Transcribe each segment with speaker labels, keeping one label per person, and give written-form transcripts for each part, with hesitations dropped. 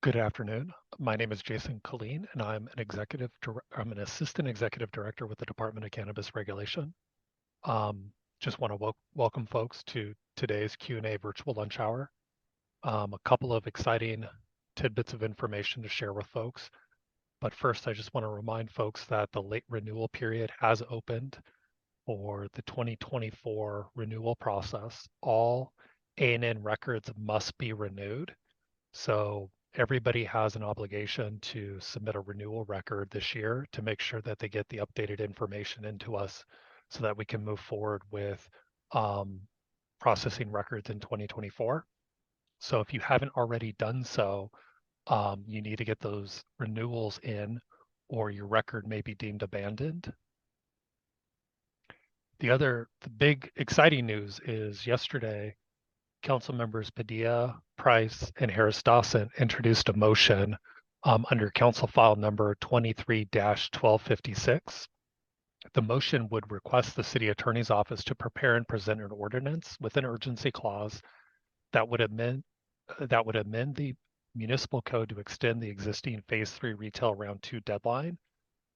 Speaker 1: Good afternoon. My name is Jason Killeen, and I'm an assistant executive director with the Department of Cannabis Regulation. Just want to welcome folks to today's Q&A virtual lunch hour. A couple of exciting tidbits of information to share with folks. But first, I just want to remind folks that the late renewal period has opened for the 2024 renewal process. All A&N records must be renewed. So everybody has an obligation to submit a renewal record this year to make sure that they get the updated information into us so that we can move forward with processing records in 2024. So if you haven't already done so, you need to get those renewals in or your record may be deemed abandoned. The big exciting news is yesterday, Council members Padilla, Price, and Harris-Dawson introduced a motion under Council File number 23-1256. The motion would request the City Attorney's Office to prepare and present an ordinance with an urgency clause that would amend the municipal code to extend the existing Phase 3 retail round 2 deadline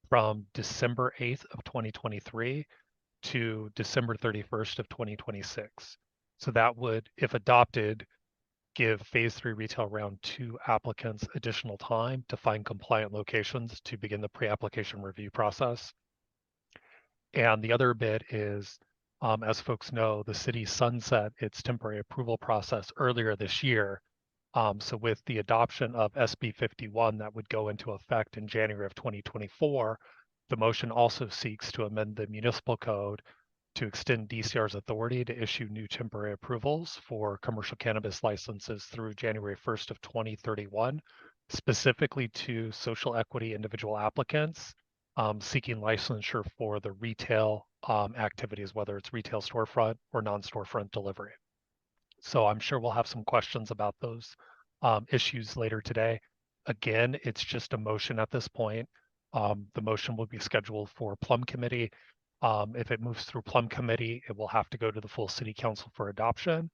Speaker 1: from December 8th of 2023 to December 31st of 2026. So that would, if adopted, give Phase 3 retail round 2 applicants additional time to find compliant locations to begin the pre-application review process. And the other bit is, as folks know, the city sunset its temporary approval process earlier this year. So with the adoption of SB 51 that would go into effect in January of 2024, the motion also seeks to amend the municipal code to extend DCR's authority to issue new temporary approvals for commercial cannabis licenses through January 1st of 2031, specifically to social equity individual applicants seeking licensure for the retail activities, whether it's retail storefront or non-storefront delivery. So I'm sure we'll have some questions about those issues later today. Again, it's just a motion at this point. The motion will be scheduled for Plum Committee. If it moves through Plum Committee, it will have to go to the full City Council for adoption.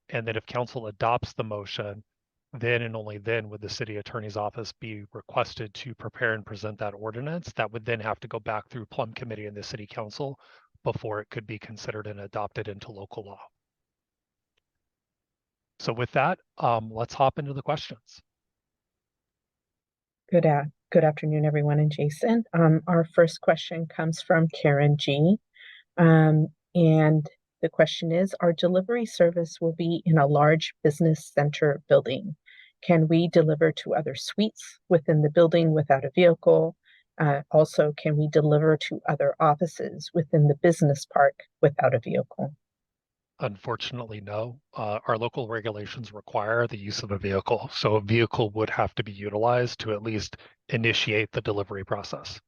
Speaker 1: And then if Council adopts the motion, then and only then would the City Attorney's Office be requested to prepare and present that ordinance. That would then have to go back through Plum Committee and the City Council before it could be considered and adopted into local law. So with that, let's hop into the questions.
Speaker 2: Good afternoon, everyone, and Jason. Our first question comes from Karen G. And the question is, our delivery service will be in a large business center building. Can we deliver to other suites within the building without a vehicle? Also, can we deliver to other offices within the business park without a vehicle?
Speaker 1: Unfortunately, no. Our local regulations require the use of a vehicle, so a vehicle would have to be utilized to at least initiate the delivery process.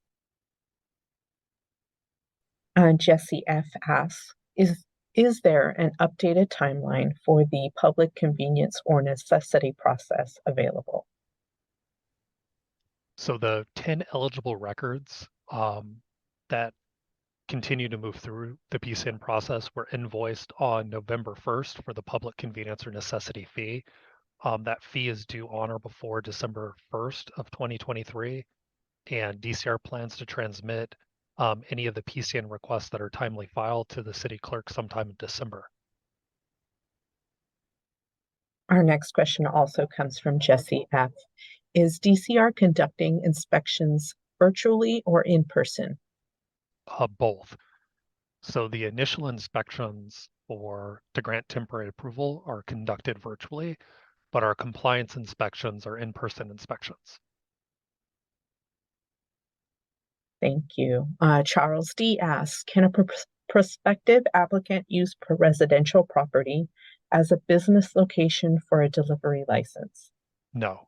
Speaker 2: Jesse F. asks, is there an updated timeline for the public convenience or necessity process available?
Speaker 1: So the 10 eligible records that continue to move through the PCN process were invoiced on November 1st for the public convenience or necessity fee. That fee is due on or before December 1st of 2023, and DCR plans to transmit any of the PCN requests that are timely filed to the city clerk sometime in December.
Speaker 2: Our next question also comes from Jesse F. Is DCR conducting inspections virtually or in person?
Speaker 1: Both. So the initial inspections to grant temporary approval are conducted virtually, but our compliance inspections are in-person inspections.
Speaker 2: Thank you. Charles D. asks, can a prospective applicant use per residential property as a business location for a delivery license?
Speaker 1: No.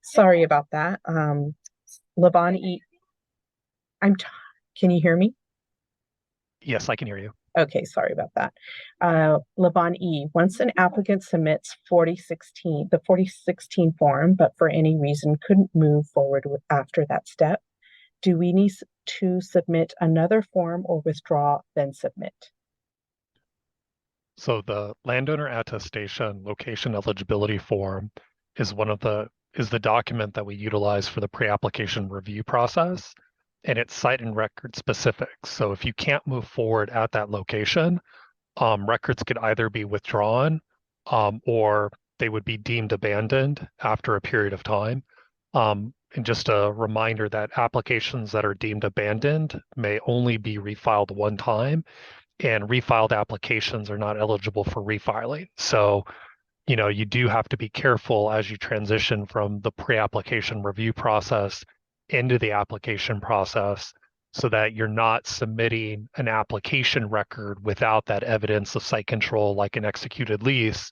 Speaker 2: Sorry about that. Levon E. Can you hear me?
Speaker 1: Yes, I can hear you.
Speaker 2: Okay, sorry about that. Levon E, once an applicant submits the 4016 form, but for any reason couldn't move forward after that step, do we need to submit another form or withdraw, then submit?
Speaker 1: So the landowner attestation location eligibility form is is the document that we utilize for the pre-application review process, and it's site and record specific. So if you can't move forward at that location, records could either be withdrawn, or they would be deemed abandoned after a period of time. And just a reminder that applications that are deemed abandoned may only be refiled one time, and refiled applications are not eligible for refiling. So, you do have to be careful as you transition from the pre-application review process into the application process so that you're not submitting an application record without that evidence of site control, like an executed lease,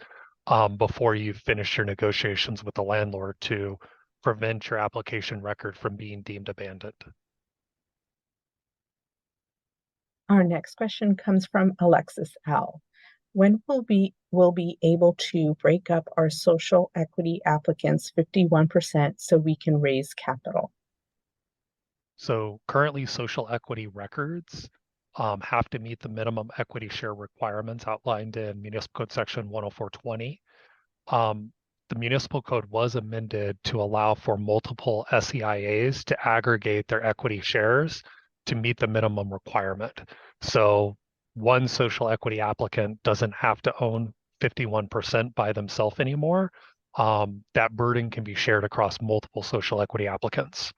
Speaker 1: before you finish your negotiations with the landlord to prevent your application record from being deemed abandoned.
Speaker 2: Our next question comes from Alexis L. When will be able to break up our social equity applicants 51% so we can raise capital?
Speaker 1: So currently, social equity records have to meet the minimum equity share requirements outlined in Municipal Code Section 10420. The Municipal Code was amended to allow for multiple SEIAs to aggregate their equity shares to meet the minimum requirement. So one social equity applicant doesn't have to own 51% by themselves anymore. That burden can be shared across multiple social equity applicants.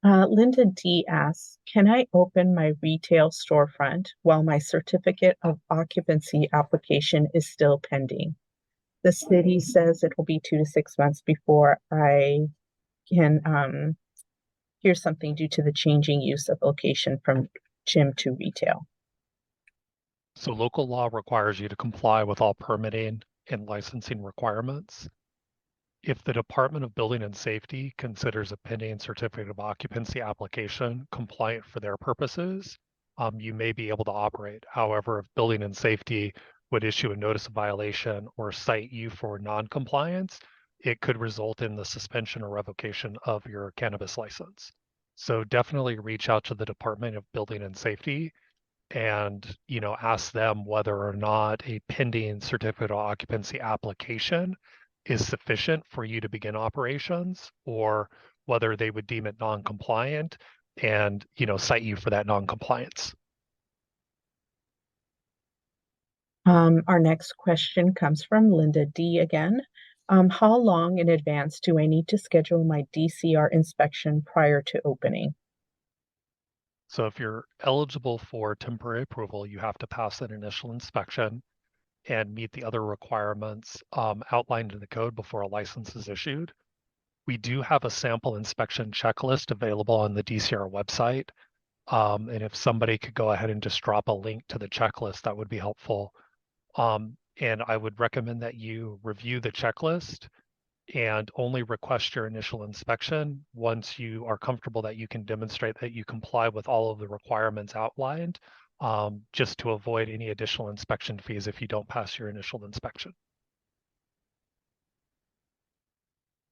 Speaker 2: Linda D asks, can I open my retail storefront while my certificate of occupancy application is still pending? The city says it will be 2 to 6 months before I can hear something due to the changing use of location from gym to retail.
Speaker 1: So local law requires you to comply with all permitting and licensing requirements. If the Department of Building and Safety considers a pending certificate of occupancy application compliant for their purposes, you may be able to operate. However, if Building and Safety would issue a notice of violation or cite you for non-compliance, it could result in the suspension or revocation of your cannabis license. So definitely reach out to the Department of Building and Safety and ask them whether or not a pending certificate of occupancy application is sufficient for you to begin operations, or whether they would deem it non-compliant and cite you for that non-compliance.
Speaker 2: Our next question comes from Linda D again. How long in advance do I need to schedule my DCR inspection prior to opening?
Speaker 1: So if you're eligible for temporary approval, you have to pass an initial inspection and meet the other requirements outlined in the code before a license is issued. We do have a sample inspection checklist available on the DCR website. And if somebody could go ahead and just drop a link to the checklist, that would be helpful. And I would recommend that you review the checklist and only request your initial inspection once you are comfortable that you can demonstrate that you comply with all of the requirements outlined, just to avoid any additional inspection fees if you don't pass your initial inspection.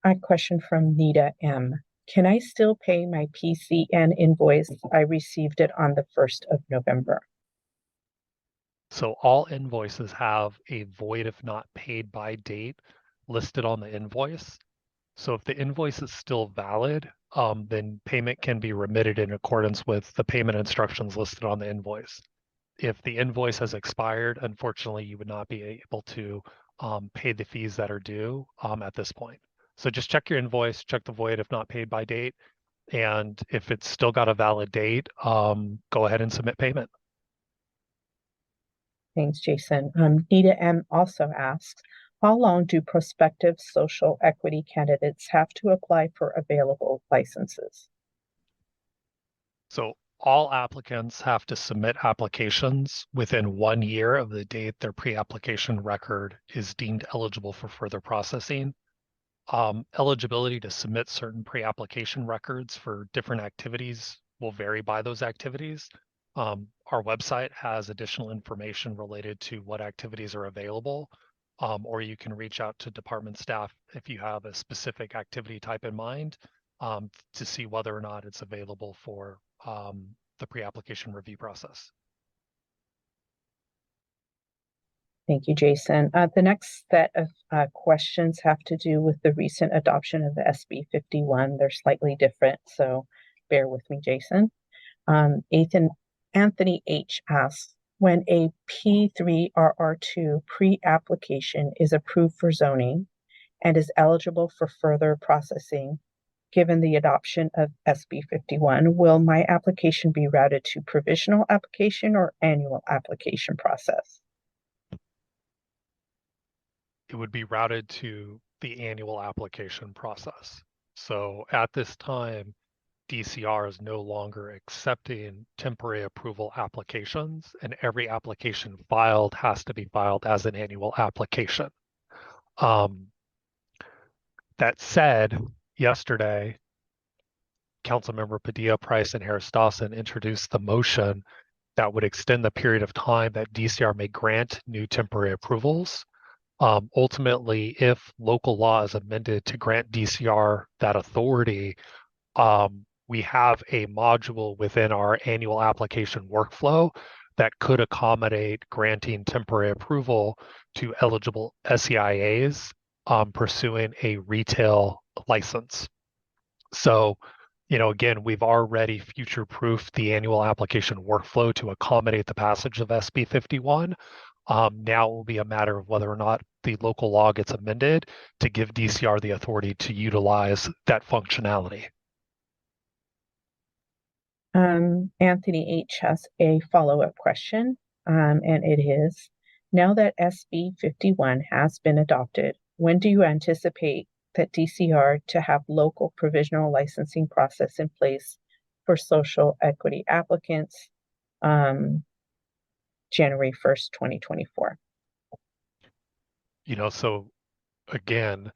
Speaker 2: A question from Nita M. Can I still pay my PCN invoice? I received it on the 1st of November.
Speaker 1: So all invoices have a void if not paid by date listed on the invoice. So if the invoice is still valid, then payment can be remitted in accordance with the payment instructions listed on the invoice. If the invoice has expired, unfortunately, you would not be able to pay the fees that are due at this point. So just check your invoice, check the void if not paid by date, and if it's still got a valid date, go ahead and submit payment.
Speaker 2: Thanks, Jason. Nita M also asks, how long do prospective social equity candidates have to apply for available licenses?
Speaker 1: So all applicants have to submit applications within 1 year of the date their pre-application record is deemed eligible for further processing. Eligibility to submit certain pre-application records for different activities will vary by those activities. Our website has additional information related to what activities are available, or you can reach out to department staff if you have a specific activity type in mind, to see whether or not it's available for the pre-application review process.
Speaker 2: Thank you, Jason. The next set of questions have to do with the recent adoption of the SB 51. They're slightly different, so bear with me, Jason. Anthony H. asks, when a P3RR2 pre-application is approved for zoning and is eligible for further processing, given the adoption of SB 51, will my application be routed to provisional application or annual application process?
Speaker 1: It would be routed to the annual application process. So at this time, DCR is no longer accepting temporary approval applications, and every application filed has to be filed as an annual application. That said, yesterday, Councilmember Padilla, Price, and Harris Dawson introduced the motion that would extend the period of time that DCR may grant new temporary approvals. Ultimately, if local law is amended to grant DCR that authority, we have a module within our annual application workflow that could accommodate granting temporary approval to eligible SEIAs pursuing a retail license. So, again, we've already future-proofed the annual application workflow to accommodate the passage of SB 51. Now it will be a matter of whether or not the local law gets amended to give DCR the authority to utilize that functionality.
Speaker 2: Anthony H. has a follow-up question, and it is, now that SB 51 has been adopted, when do you anticipate that DCR to have local provisional licensing process in place for social equity applicants, January 1st, 2024?
Speaker 1: So again,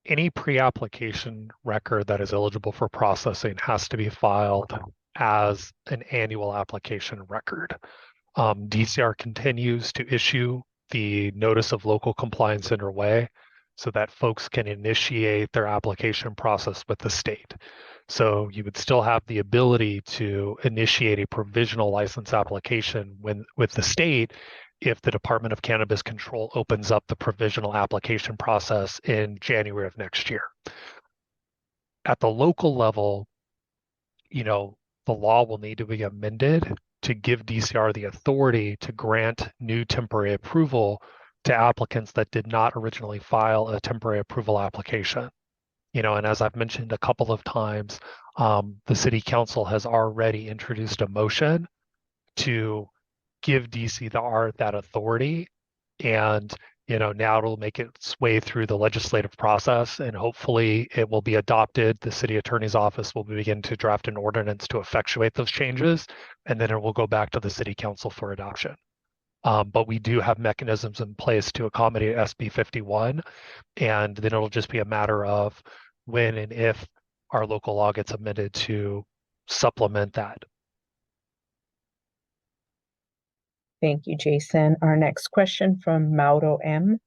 Speaker 1: any pre-application record that is eligible for processing has to be filed as an annual application record. DCR continues to issue the notice of local compliance underway so that folks can initiate their application process with the state. So you would still have the ability to initiate a provisional license application with the state if the Department of Cannabis Control opens up the provisional application process in January of next year. At the local level, the law will need to be amended to give DCR the authority to grant new temporary approval to applicants that did not originally file a temporary approval application. And as I've mentioned a couple of times, the City Council has already introduced a motion to give DCR that authority, and now it'll make its way through the legislative process, and hopefully it will be adopted. The City Attorney's Office will begin to draft an ordinance to effectuate those changes, and then it will go back to the City Council for adoption. But we do have mechanisms in place to accommodate SB 51, and then it'll just be a matter of when and if our local law gets amended to supplement that.
Speaker 2: Thank you, Jason. Our next question from Mauro M.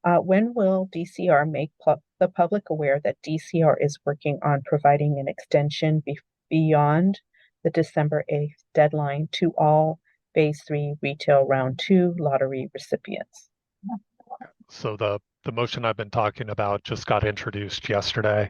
Speaker 2: When will DCR make the public aware that DCR is working on providing an extension beyond the December 8th deadline to all Phase 3 Retail Round 2 lottery recipients?
Speaker 1: So the motion I've been talking about just got introduced yesterday.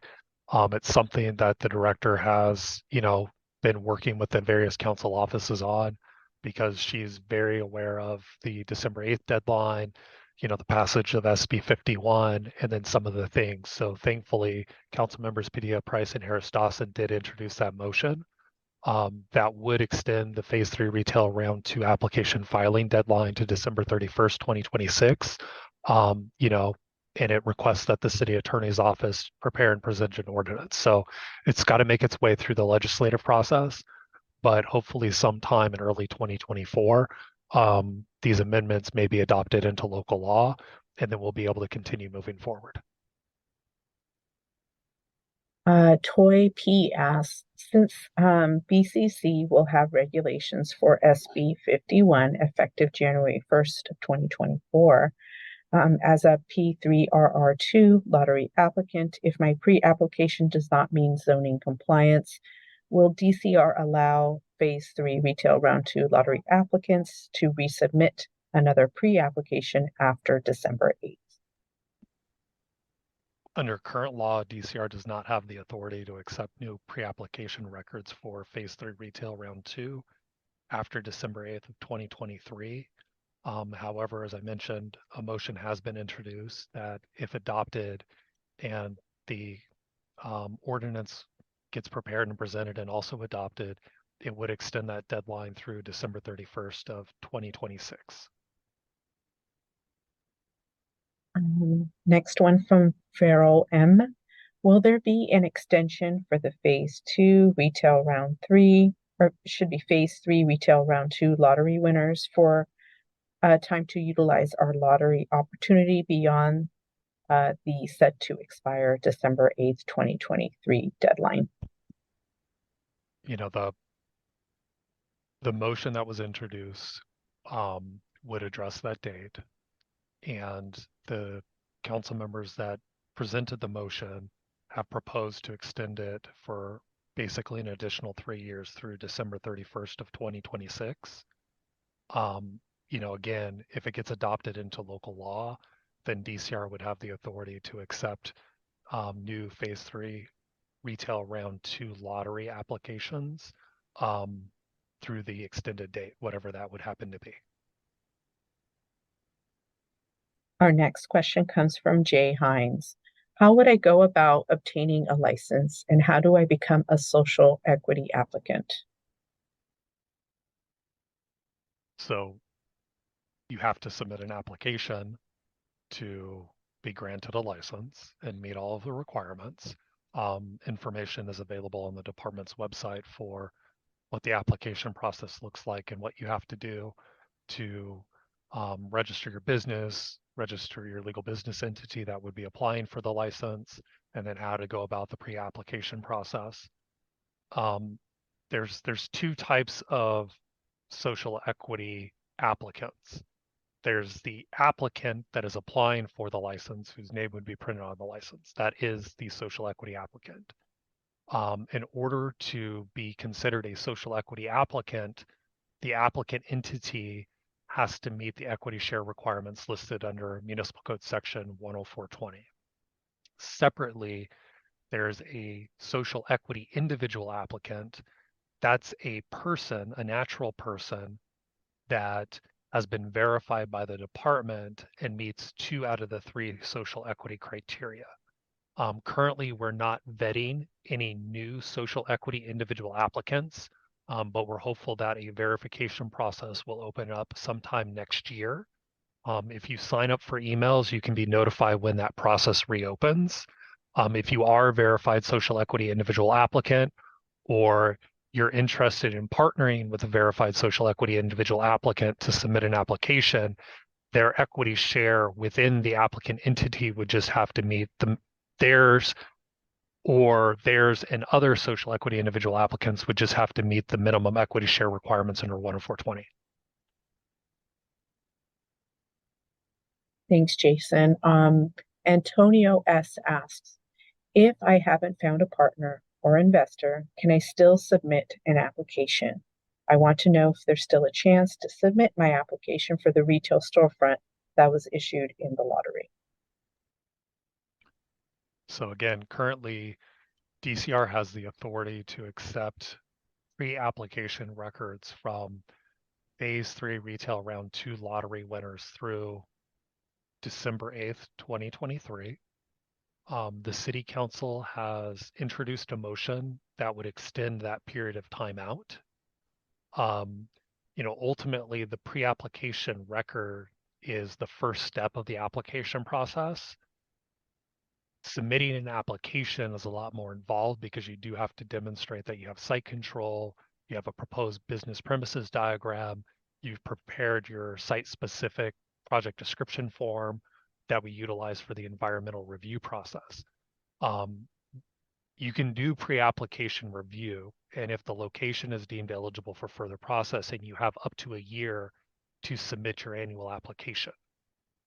Speaker 1: It's something that the director has, been working with the various council offices on, because she's very aware of the December 8th deadline, the passage of SB 51, and then some of the things. So thankfully, council members Padilla, Price, and Harris Dawson did introduce that motion. That would extend the Phase 3 Retail Round 2 application filing deadline to December 31st, 2026. And it requests that the City Attorney's Office prepare and present an ordinance. So it's got to make its way through the legislative process, but hopefully sometime in early 2024, these amendments may be adopted into local law, and then we'll be able to continue moving forward.
Speaker 2: Toy P asks, since BCC will have regulations for SB 51 effective January 1st of 2024, as a P3RR2 lottery applicant, if my pre-application does not mean zoning compliance, will DCR allow Phase 3 Retail Round 2 lottery applicants to resubmit another pre-application after December 8th?
Speaker 1: Under current law, DCR does not have the authority to accept new pre-application records for Phase 3 Retail Round 2 after December 8th of 2023. However, as I mentioned, a motion has been introduced that if adopted and the ordinance gets prepared and presented and also adopted, it would extend that deadline through December 31st of 2026.
Speaker 2: Next one from Farrell M. Will there be an extension for the Phase 2 Retail Round 3, or should be Phase 3 Retail Round 2 lottery winners for time to utilize our lottery opportunity beyond the set to expire December 8th, 2023 deadline?
Speaker 1: You know, the motion that was introduced would address that date, and the council members that presented the motion have proposed to extend it for basically an additional 3 years through December 31st of 2026. Again, if it gets adopted into local law, then DCR would have the authority to accept new Phase 3 Retail Round 2 lottery applications through the extended date, whatever that would happen to be.
Speaker 2: Our next question comes from Jay Hines. How would I go about obtaining a license, and how do I become a social equity applicant?
Speaker 1: So you have to submit an application to be granted a license and meet all of the requirements. Information is available on the department's website for what the application process looks like and what you have to do to register your business, register your legal business entity that would be applying for the license, and then how to go about the pre-application process. There's two types of social equity applicants. There's the applicant that is applying for the license, whose name would be printed on the license. That is the social equity applicant. In order to be considered a social equity applicant, the applicant entity has to meet the equity share requirements listed under Municipal Code Section 10420. Separately, there's a social equity individual applicant. That's a person, a natural person that has been verified by the department and meets 2 out of the 3 social equity criteria. Currently, we're not vetting any new social equity individual applicants, but we're hopeful that a verification process will open up sometime next year. If you sign up for emails, you can be notified when that process reopens. If you are a verified social equity individual applicant, or you're interested in partnering with a verified social equity individual applicant to submit an application, their equity share within the applicant entity would just have to meet theirs and other social equity individual applicants would just have to meet the minimum equity share requirements under 10420.
Speaker 2: Thanks, Jason. Antonio S. asks, if I haven't found a partner or investor, can I still submit an application? I want to know if there's still a chance to submit my application for the retail storefront that was issued in the lottery.
Speaker 1: So again, currently DCR has the authority to accept pre-application records from Phase 3 Retail Round 2 lottery winners through December 8th, 2023. The City Council has introduced a motion that would extend that period of time out. Ultimately, the pre-application record is the first step of the application process. Submitting an application is a lot more involved because you do have to demonstrate that you have site control, you have a proposed business premises diagram, you've prepared your site-specific project description form that we utilize for the environmental review process. You can do pre-application review, and if the location is deemed eligible for further processing, you have up to a year to submit your annual application.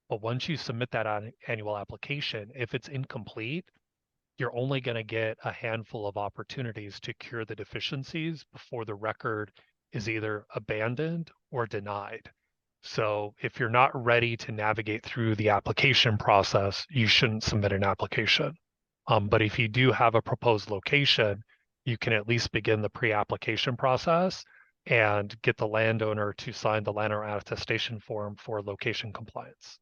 Speaker 1: But once you submit that annual application, if it's incomplete, you're only going to get a handful of opportunities to cure the deficiencies before the record is either abandoned or denied. So if you're not ready to navigate through the application process, you shouldn't submit an application. But if you do have a proposed location, you can at least begin the pre-application process and get the landowner to sign the landowner attestation form for location compliance.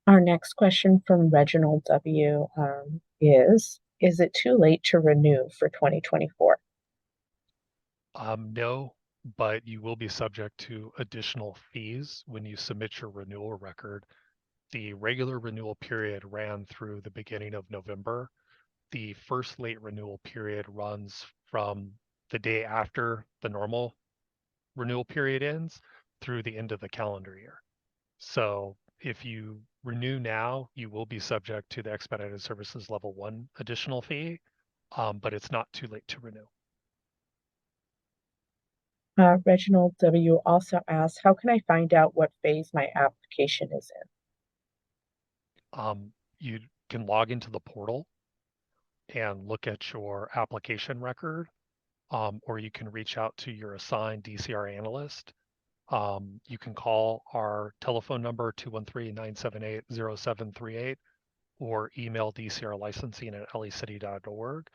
Speaker 2: Our next question from Reginald W. Is it too late to renew for 2024?
Speaker 1: No, but you will be subject to additional fees when you submit your renewal record. The regular renewal period ran through the beginning of November. The first late renewal period runs from the day after the normal renewal period ends through the end of the calendar year. So if you renew now, you will be subject to the expedited services level 1 additional fee, but it's not too late to renew.
Speaker 2: Reginald W. also asks, how can I find out what phase my application is in?
Speaker 1: You can log into the portal and look at your application record, or you can reach out to your assigned DCR analyst. You can call our telephone number 213-978-0738 or email dcrlicensing@lecity.org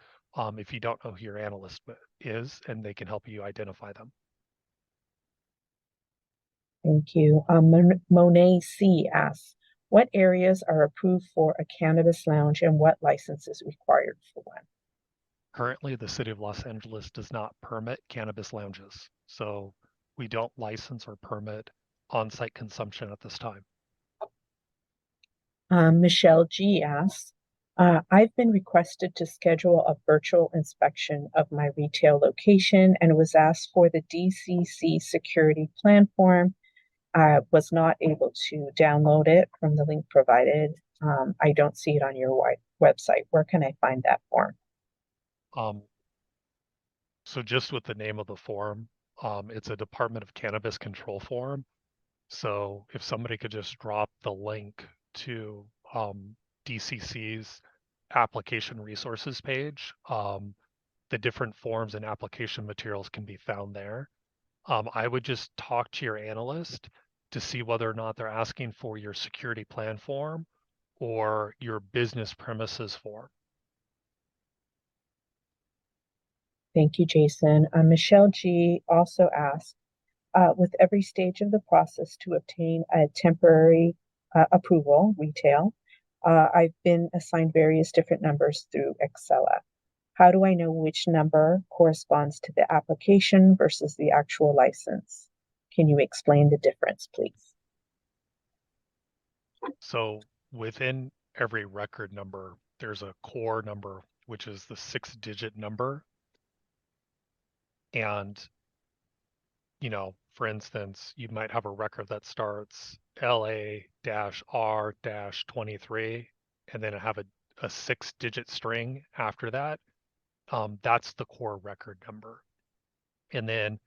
Speaker 1: if you don't know who your analyst is, and they can help you identify them.
Speaker 2: Thank you. Monet C. asks, what areas are approved for a cannabis lounge and what license is required for one?
Speaker 1: Currently, the city of Los Angeles does not permit cannabis lounges, so we don't license or permit on-site consumption at this time.
Speaker 2: Michelle G. asks, I've been requested to schedule a virtual inspection of my retail location and was asked for the DCC security plan form. I was not able to download it from the link provided. I don't see it on your website. Where can I find that form?
Speaker 1: So just with the name of the form, it's a Department of Cannabis Control form. So if somebody could just drop the link to DCC's application resources page, the different forms and application materials can be found there. I would just talk to your analyst to see whether or not they're asking for your security plan form or your business premises form.
Speaker 2: Thank you, Jason. Michelle G. also asked, with every stage of the process to obtain a temporary approval, retail, I've been assigned various different numbers through Excella. How do I know which number corresponds to the application versus the actual license? Can you explain the difference, please?
Speaker 1: So within every record number, there's a core number, which is the 6-digit number. And, for instance, you might have a record that starts LA-R-23, and then have a 6-digit string after that. That's the core record number. And then,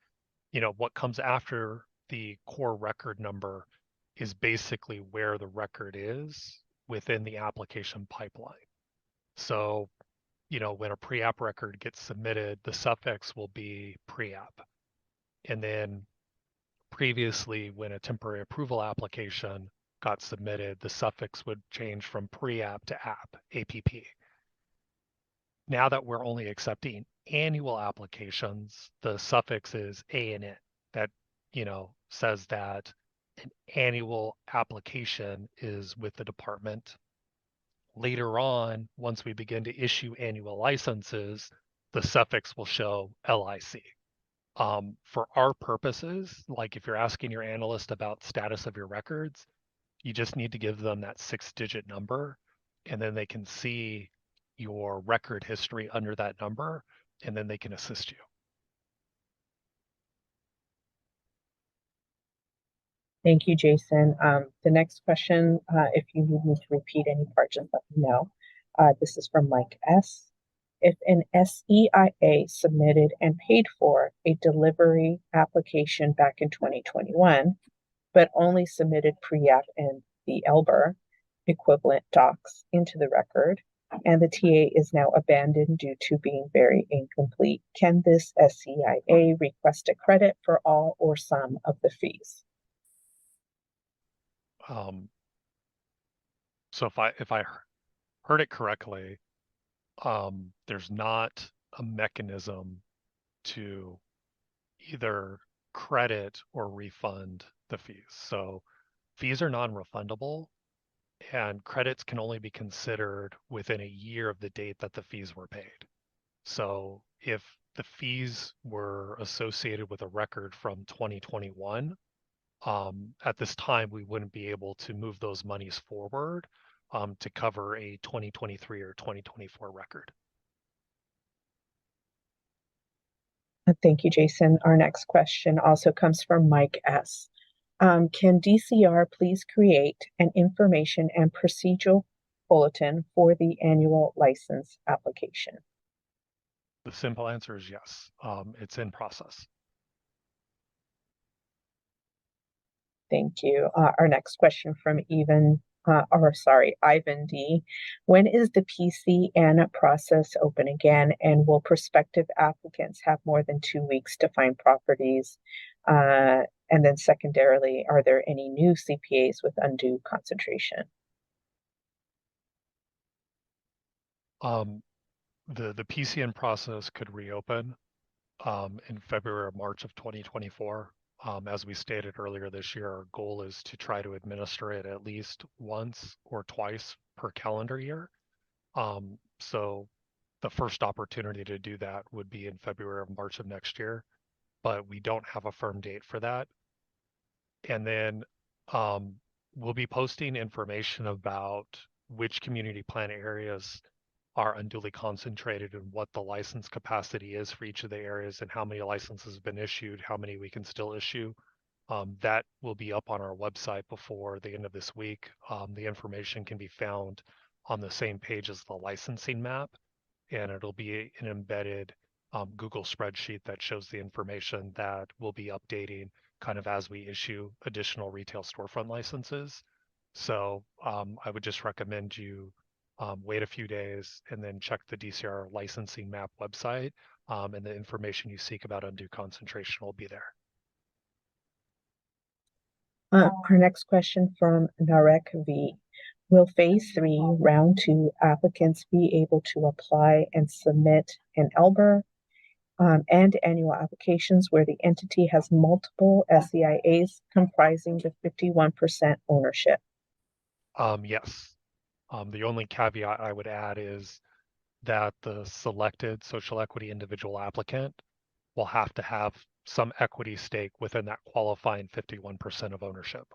Speaker 1: what comes after the core record number is basically where the record is within the application pipeline. So, when a pre-app record gets submitted, the suffix will be pre-app. And then previously, when a temporary approval application got submitted, the suffix would change from pre-app to app, APP. Now that we're only accepting annual applications, the suffix is A and N. That, says that an annual application is with the department. Later on, once we begin to issue annual licenses, the suffix will show LIC. For our purposes, like if you're asking your analyst about status of your records, you just need to give them that 6-digit number, and then they can see your record history under that number, and then they can assist you.
Speaker 2: Thank you, Jason. The next question, if you need me to repeat any part, just let me know. This is from Mike S. If an SEIA submitted and paid for a delivery application back in 2021, but only submitted pre-app and the ELBR equivalent docs into the record, and the TA is now abandoned due to being very incomplete, can this SEIA request a credit for all or some of the fees?
Speaker 1: So if I heard it correctly, there's not a mechanism to either credit or refund the fees. So fees are non-refundable, and credits can only be considered within a year of the date that the fees were paid. So if the fees were associated with a record from 2021, at this time, we wouldn't be able to move those monies forward to cover a 2023 or 2024 record.
Speaker 2: Thank you, Jason. Our next question also comes from Mike S. Can DCR please create an information and procedural bulletin for the annual license application?
Speaker 1: The simple answer is yes. It's in process.
Speaker 2: Thank you. Our next question from Ivan D. When is the PCN process open again, and will prospective applicants have more than 2 weeks to find properties? And then secondarily, are there any new CPAs with undue concentration?
Speaker 1: The PCN process could reopen in February or March of 2024. As we stated earlier this year, our goal is to try to administer it at least once or twice per calendar year. So the first opportunity to do that would be in February or March of next year, but we don't have a firm date for that. And then we'll be posting information about which community plan areas are unduly concentrated and what the license capacity is for each of the areas and how many licenses have been issued, how many we can still issue. That will be up on our website before the end of this week. The information can be found on the same page as the licensing map, and it'll be an embedded Google spreadsheet that shows the information that we'll be updating kind of as we issue additional retail storefront licenses. So I would just recommend you wait a few days and then check the DCR licensing map website, and the information you seek about undue concentration will be there.
Speaker 2: Our next question from Narek V. Will Phase 3, Round 2 applicants be able to apply and submit an ELBR and annual applications where the entity has multiple SEIAs comprising the 51% ownership?
Speaker 1: Yes. The only caveat I would add is that the selected social equity individual applicant will have to have some equity stake within that qualifying 51% of ownership.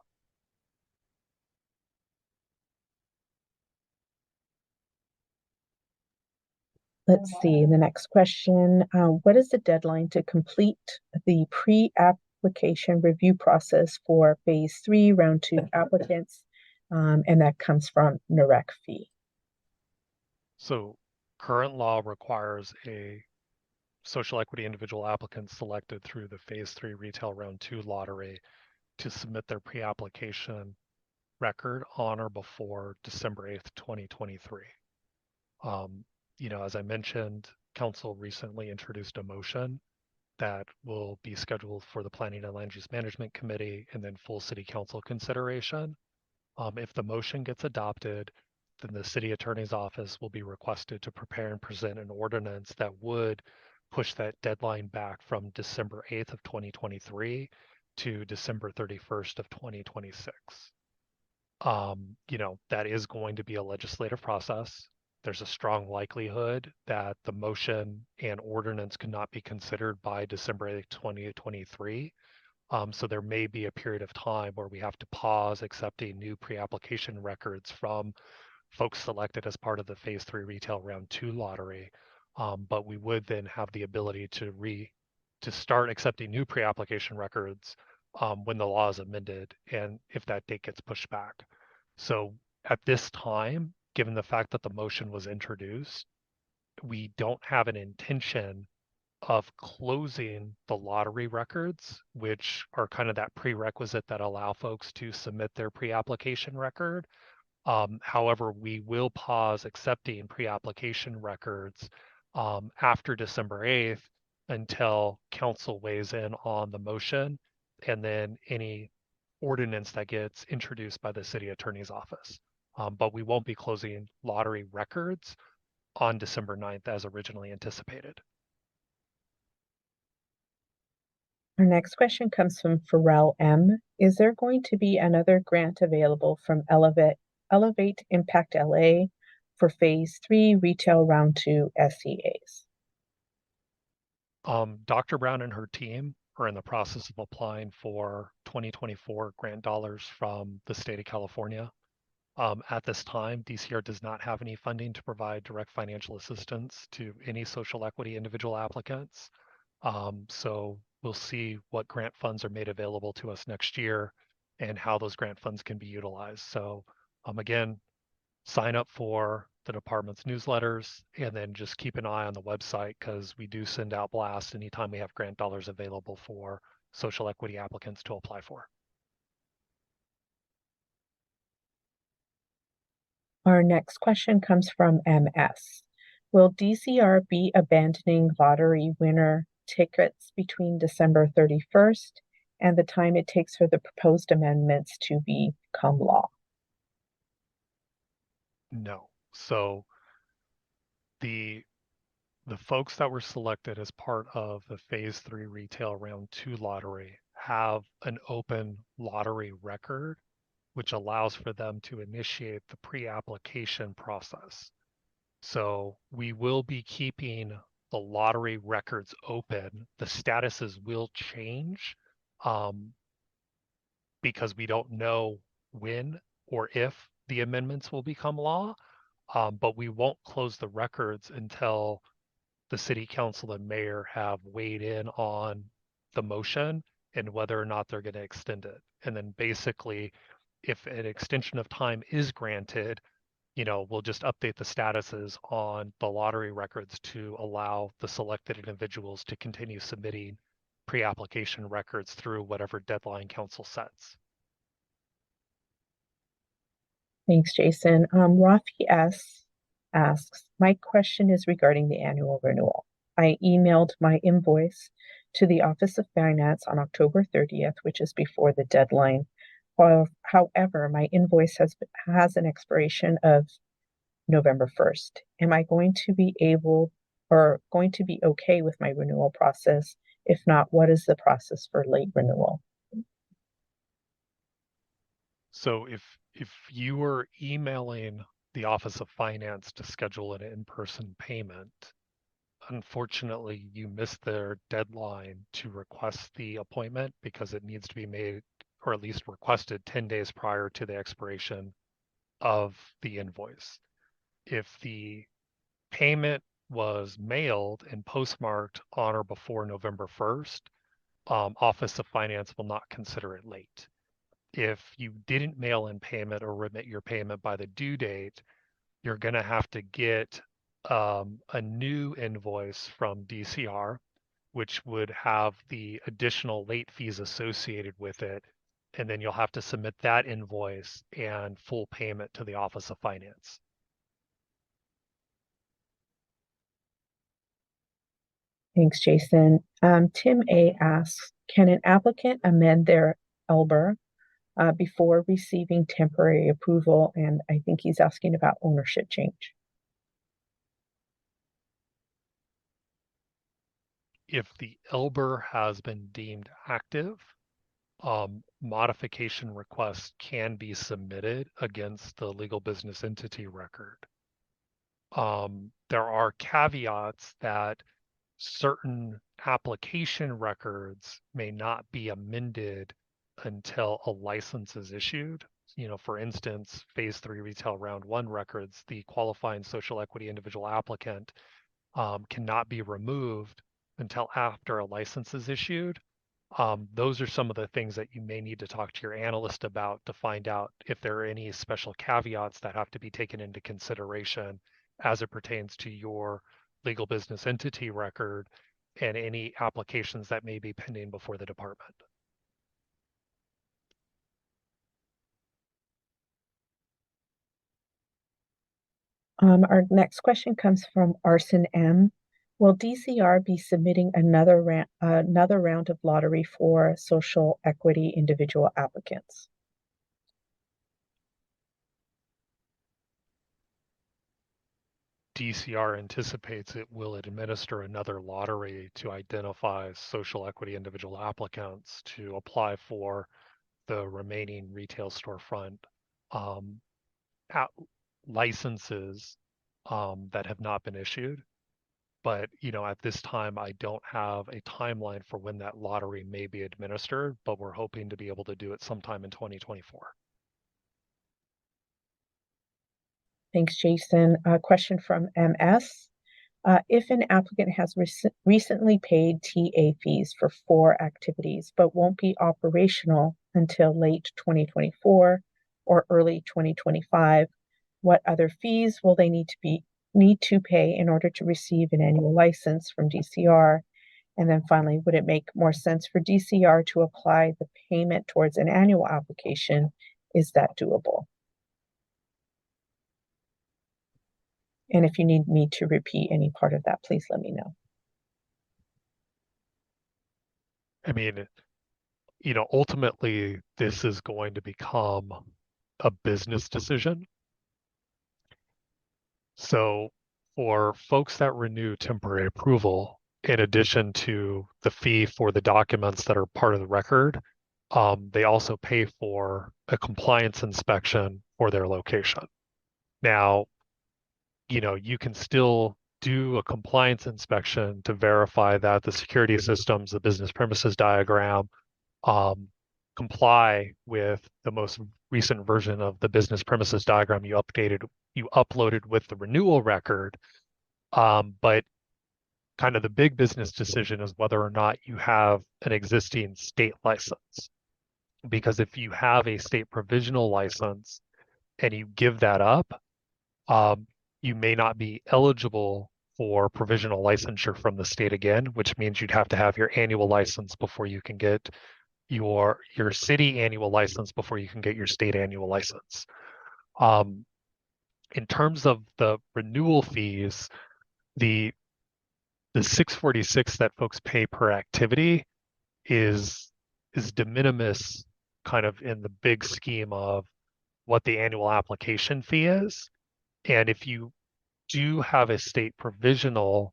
Speaker 2: Let's see, the next question. What is the deadline to complete the pre-application review process for Phase 3, Round 2 applicants? And that comes from Narek Fee.
Speaker 1: So current law requires a social equity individual applicant selected through the Phase 3 Retail Round 2 lottery to submit their pre-application record on or before December 8th, 2023. As I mentioned, Council recently introduced a motion that will be scheduled for the Planning and Land Use Management Committee and then full City Council consideration. If the motion gets adopted, then the City Attorney's Office will be requested to prepare and present an ordinance that would push that deadline back from December 8th of 2023 to December 31st of 2026. That is going to be a legislative process. There's a strong likelihood that the motion and ordinance could not be considered by December 8th, 2023. So there may be a period of time where we have to pause accepting new pre-application records from folks selected as part of the Phase 3 Retail Round 2 lottery. But we would then have the ability to start accepting new pre-application records when the law is amended and if that date gets pushed back. So at this time, given the fact that the motion was introduced, we don't have an intention of closing the lottery records, which are kind of that prerequisite that allow folks to submit their pre-application record. However, we will pause accepting pre-application records after December 8th until council weighs in on the motion and then any ordinance that gets introduced by the city attorney's office. But we won't be closing lottery records on December 9th as originally anticipated.
Speaker 2: Our next question comes from Pharrell M. Is there going to be another grant available from Elevate Impact LA for Phase 3 Retail Round 2 SEAs?
Speaker 1: Dr. Brown and her team are in the process of applying for 2024 grant dollars from the state of California. At this time, DCR does not have any funding to provide direct financial assistance to any social equity individual applicants. So we'll see what grant funds are made available to us next year and how those grant funds can be utilized. So again, sign up for the department's newsletters and then just keep an eye on the website because we do send out blasts anytime we have grant dollars available for social equity applicants to apply for.
Speaker 2: Our next question comes from MS. Will DCR be abandoning lottery winner tickets between December 31st and the time it takes for the proposed amendments to become law?
Speaker 1: No. So the folks that were selected as part of the Phase 3 Retail Round 2 lottery have an open lottery record, which allows for them to initiate the pre-application process. So we will be keeping the lottery records open. The statuses will change because we don't know when or if the amendments will become law, but we won't close the records until the city council and mayor have weighed in on the motion and whether or not they're going to extend it. And then basically, if an extension of time is granted, we'll just update the statuses on the lottery records to allow the selected individuals to continue submitting pre-application records through whatever deadline council sets.
Speaker 2: Thanks, Jason. Rafi S. asks, my question is regarding the annual renewal. I emailed my invoice to the Office of Finance on October 30th, which is before the deadline. However, my invoice has an expiration of November 1st. Am I going to be okay with my renewal process? If not, what is the process for late renewal?
Speaker 1: So if you were emailing the Office of Finance to schedule an in-person payment, unfortunately, you missed their deadline to request the appointment because it needs to be made or at least requested 10 days prior to the expiration of the invoice. If the payment was mailed and postmarked on or before November 1st, Office of Finance will not consider it late. If you didn't mail in payment or remit your payment by the due date, you're going to have to get a new invoice from DCR, which would have the additional late fees associated with it. And then you'll have to submit that invoice and full payment to the Office of Finance.
Speaker 2: Thanks, Jason. Tim A. asks, can an applicant amend their ELBR before receiving temporary approval? And I think he's asking about ownership change.
Speaker 1: If the ELBR has been deemed active, modification requests can be submitted against the legal business entity record. There are caveats that certain application records may not be amended until a license is issued. For instance, Phase 3 Retail Round 1 records, the qualifying social equity individual applicant cannot be removed until after a license is issued. Those are some of the things that you may need to talk to your analyst about to find out if there are any special caveats that have to be taken into consideration as it pertains to your legal business entity record and any applications that may be pending before the department.
Speaker 2: Our next question comes from Arson M. Will DCR be submitting another round of lottery for social equity individual applicants?
Speaker 1: DCR anticipates it will administer another lottery to identify social equity individual applicants to apply for the remaining retail storefront um, licenses that have not been issued. But at this time, I don't have a timeline for when that lottery may be administered, but we're hoping to be able to do it sometime in 2024.
Speaker 2: Thanks, Jason. A question from MS. If an applicant has recently paid TA fees for 4 activities but won't be operational until late 2024 or early 2025, what other fees will they need to pay in order to receive an annual license from DCR? And then finally, would it make more sense for DCR to apply the payment towards an annual application? Is that doable? And if you need me to repeat any part of that, please let me know.
Speaker 1: I mean, ultimately, this is going to become a business decision. So for folks that renew temporary approval, in addition to the fee for the documents that are part of the record, they also pay for a compliance inspection for their location. Now, you can still do a compliance inspection to verify that the security systems, the business premises diagram, comply with the most recent version of the business premises diagram you uploaded with the renewal record. But kind of the big business decision is whether or not you have an existing state license. Because if you have a state provisional license and you give that up, you may not be eligible for provisional licensure from the state again, which means you'd have to have your annual license before you can get your city annual license before you can get your state annual license. In terms of the renewal fees, the 646 that folks pay per activity is de minimis kind of in the big scheme of what the annual application fee is. And if you do have a state provisional,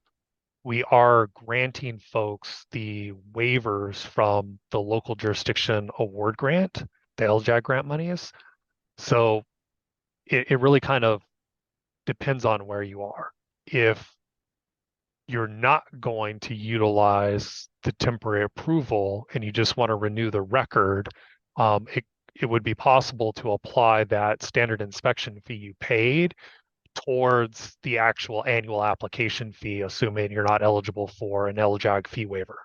Speaker 1: we are granting folks the waivers from the local jurisdiction award grant, the LJAG grant monies. So it really kind of depends on where you are. If you're not going to utilize the temporary approval and you just want to renew the record, it would be possible to apply that standard inspection fee you paid towards the actual annual application fee, assuming you're not eligible for an LJAG fee waiver.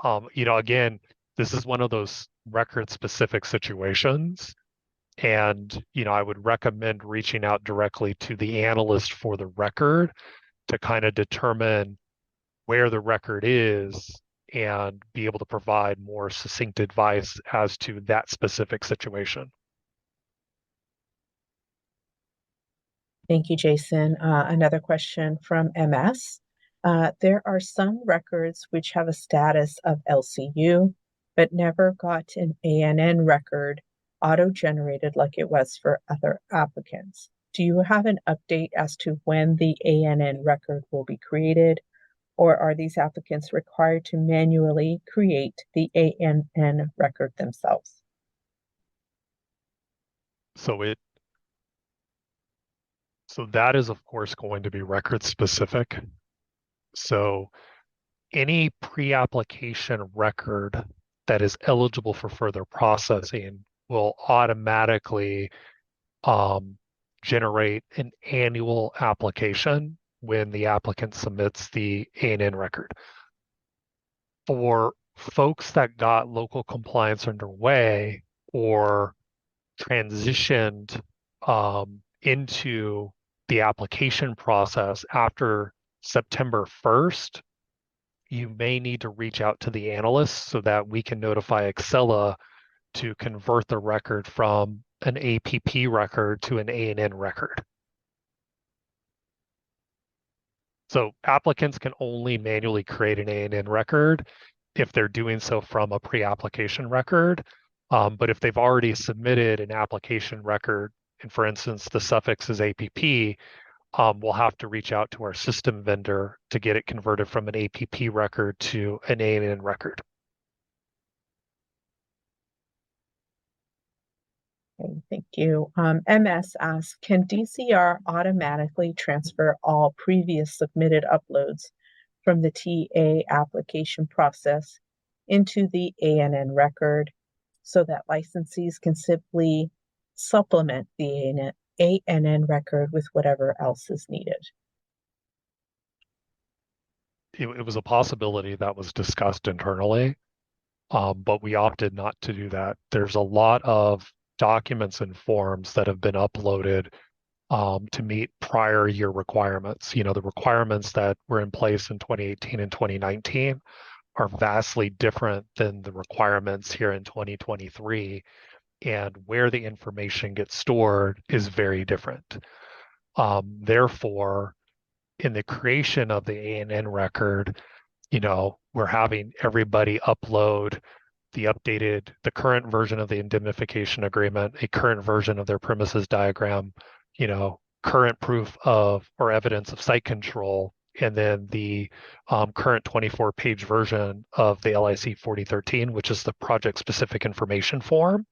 Speaker 1: Again, this is one of those record-specific situations. And, I would recommend reaching out directly to the analyst for the record to kind of determine where the record is and be able to provide more succinct advice as to that specific situation.
Speaker 2: Thank you, Jason. Another question from MS. There are some records which have a status of LCU, but never got an ANN record auto-generated like it was for other applicants. Do you have an update as to when the ANN record will be created, or are these applicants required to manually create the ANN record themselves?
Speaker 1: So that is, of course, going to be record specific. So any pre-application record that is eligible for further processing will automatically generate an annual application when the applicant submits the ANN record. For folks that got local compliance underway or transitioned into the application process after September 1st, you may need to reach out to the analysts so that we can notify Excella to convert the record from an APP record to an ANN record. So applicants can only manually create an ANN record if they're doing so from a pre-application record. But if they've already submitted an application record, and for instance, the suffix is APP, we'll have to reach out to our system vendor to get it converted from an APP record to an ANN record.
Speaker 2: Okay, thank you. MS asks, can DCR automatically transfer all previous submitted uploads from the TA application process into the ANN record so that licensees can simply supplement the ANN record with whatever else is needed?
Speaker 1: It was a possibility that was discussed internally, but we opted not to do that. There's a lot of documents and forms that have been uploaded to meet prior year requirements. You know, the requirements that were in place in 2018 and 2019 are vastly different than the requirements here in 2023, and where the information gets stored is very different. Therefore, in the creation of the ANN record, you know, we're having everybody upload the current version of the indemnification agreement, a current version of their premises diagram, you know, current proof of or evidence of site control, and then the current 24-page version of the LIC 4013, which is the project specific information form.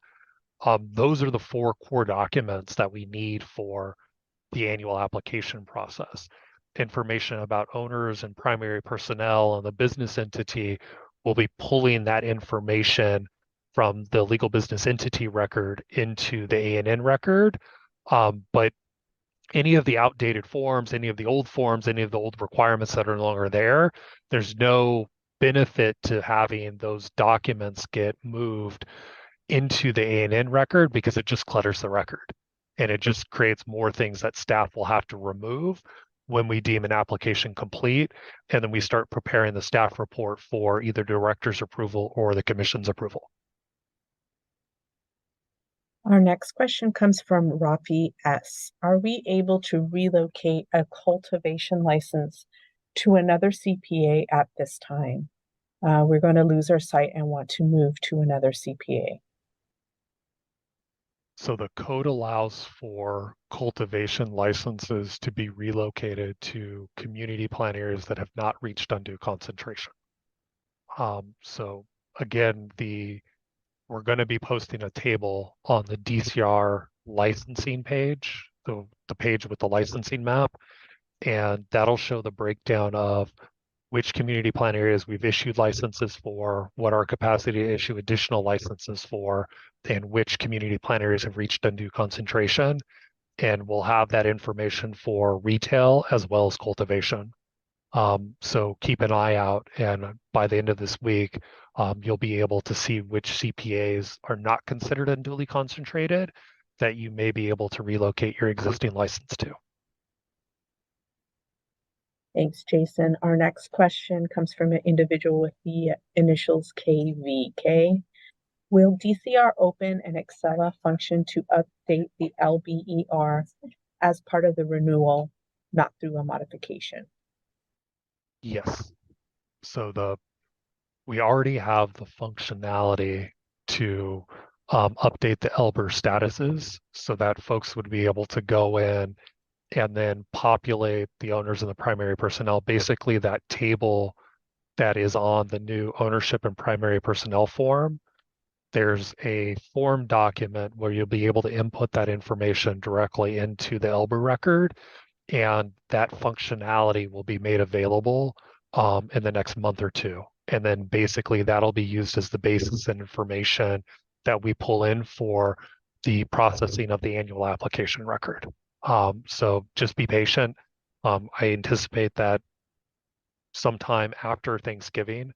Speaker 1: Those are the 4 core documents that we need for the annual application process. Information about owners and primary personnel and the business entity will be pulling that information from the legal business entity record into the ANN record. But any of the outdated forms, any of the old forms, any of the old requirements that are no longer there, there's no benefit to having those documents get moved into the ANN record because it just clutters the record. And it just creates more things that staff will have to remove when we deem an application complete. And then we start preparing the staff report for either director's approval or the commission's approval.
Speaker 2: Our next question comes from Rafi S. Are we able to relocate a cultivation license to another CPA at this time? We're going to lose our site and want to move to another CPA.
Speaker 1: So the code allows for cultivation licenses to be relocated to community plan areas that have not reached undue concentration. So again, we're going to be posting a table on the DCR licensing page, the page with the licensing map, and that'll show the breakdown of which community plan areas we've issued licenses for, what our capacity to issue additional licenses for, and which community plan areas have reached undue concentration. And we'll have that information for retail as well as cultivation. So keep an eye out, and by the end of this week, you'll be able to see which CPAs are not considered unduly concentrated that you may be able to relocate your existing license to.
Speaker 2: Thanks, Jason. Our next question comes from an individual with the initials KVK. Will DCR open an Excella function to update the LBER as part of the renewal, not through a modification?
Speaker 1: Yes. So we already have the functionality to update the LBER statuses so that folks would be able to go in and then populate the owners and the primary personnel, basically that table that is on the new ownership and primary personnel form. There's a form document where you'll be able to input that information directly into the LBER record, and that functionality will be made available in the next month or two. And then basically that'll be used as the basis and information that we pull in for the processing of the annual application record. So just be patient. I anticipate that sometime after Thanksgiving,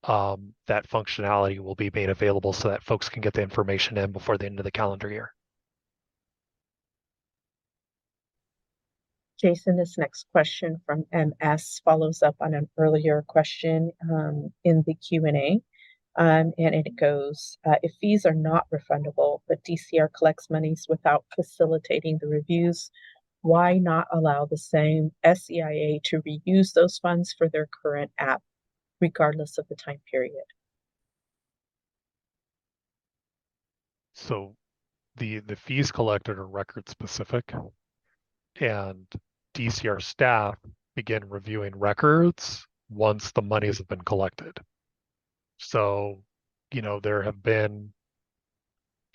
Speaker 1: that functionality will be made available so that folks can get the information in before the end of the calendar year.
Speaker 2: Jason, this next question from MS follows up on an earlier question in the Q&A. And it goes, if fees are not refundable, but DCR collects monies without facilitating the reviews, why not allow the same SEIA to reuse those funds for their current app, regardless of the time period?
Speaker 1: So the fees collected are record specific, and DCR staff begin reviewing records once the monies have been collected. So, there have been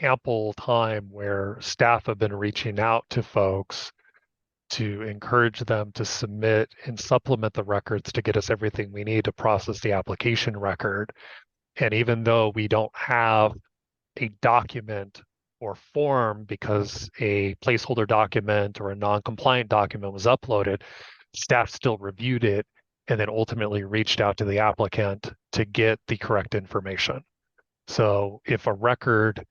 Speaker 1: ample time where staff have been reaching out to folks to encourage them to submit and supplement the records to get us everything we need to process the application record. And even though we don't have a document or form because a placeholder document or a non-compliant document was uploaded, staff still reviewed it and then ultimately reached out to the applicant to get the correct information. So if a record,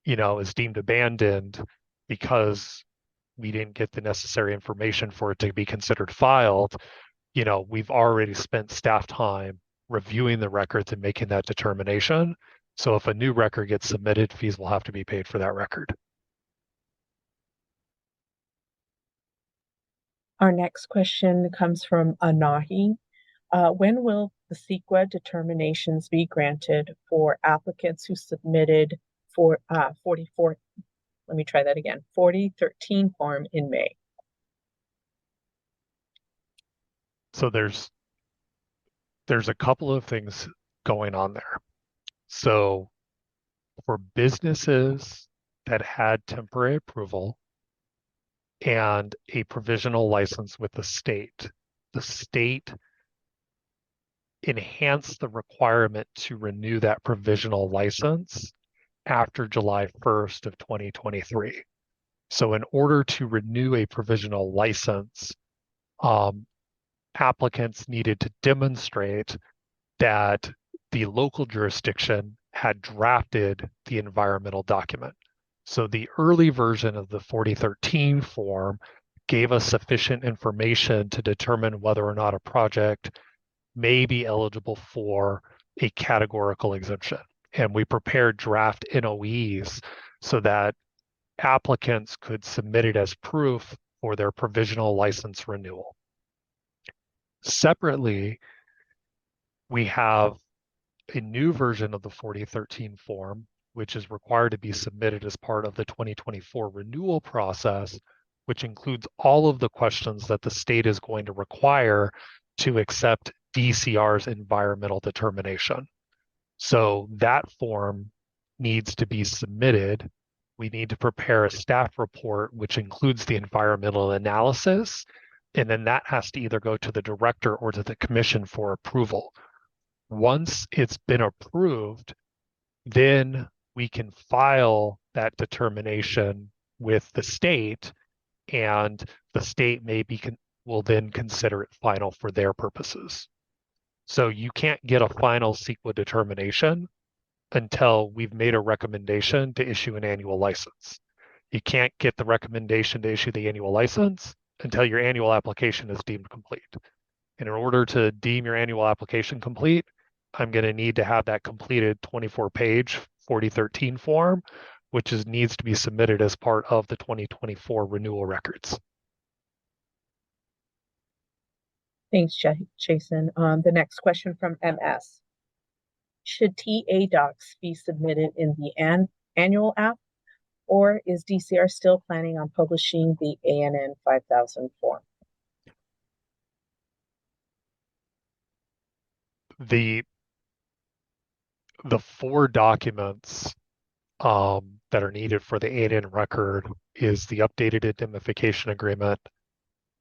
Speaker 1: is deemed abandoned because we didn't get the necessary information for it to be considered filed, we've already spent staff time reviewing the records and making that determination. So if a new record gets submitted, fees will have to be paid for that record.
Speaker 2: Our next question comes from Anahi. When will the CEQA determinations be granted for applicants who submitted for 4013 form in May?
Speaker 1: So there's a couple of things going on there. So for businesses that had temporary approval and a provisional license with the state enhanced the requirement to renew that provisional license after July 1st of 2023. So in order to renew a provisional license, applicants needed to demonstrate that the local jurisdiction had drafted the environmental document. So the early version of the 4013 form gave us sufficient information to determine whether or not a project may be eligible for a categorical exemption. And we prepared draft NOEs so that applicants could submit it as proof for their provisional license renewal. Separately, we have a new version of the 4013 form, which is required to be submitted as part of the 2024 renewal process, which includes all of the questions that the state is going to require to accept DCR's environmental determination. So that form needs to be submitted. We need to prepare a staff report, which includes the environmental analysis, and then that has to either go to the director or to the commission for approval. Once it's been approved, then we can file that determination with the state, and the state will then consider it final for their purposes. So you can't get a final CEQA determination until we've made a recommendation to issue an annual license. You can't get the recommendation to issue the annual license until your annual application is deemed complete. And in order to deem your annual application complete, I'm going to need to have that completed 24-page 4013 form, which needs to be submitted as part of the 2024 renewal records.
Speaker 2: Thanks, Jason. The next question from MS. Should TA docs be submitted in the annual app, or is DCR still planning on publishing the ANN 5000 form?
Speaker 1: The 4 documents that are needed for the ANN record is the updated indemnification agreement,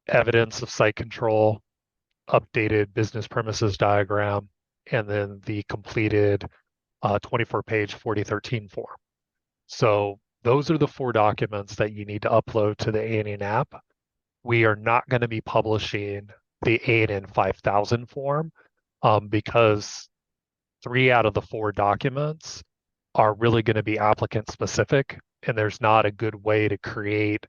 Speaker 1: evidence of site control, updated business premises diagram, and then the completed 24-page 4013 form. So those are the 4 documents that you need to upload to the ANN app. We are not going to be publishing the ANN 5000 form because 3 out of the 4 documents are really going to be applicant specific, and there's not a good way to create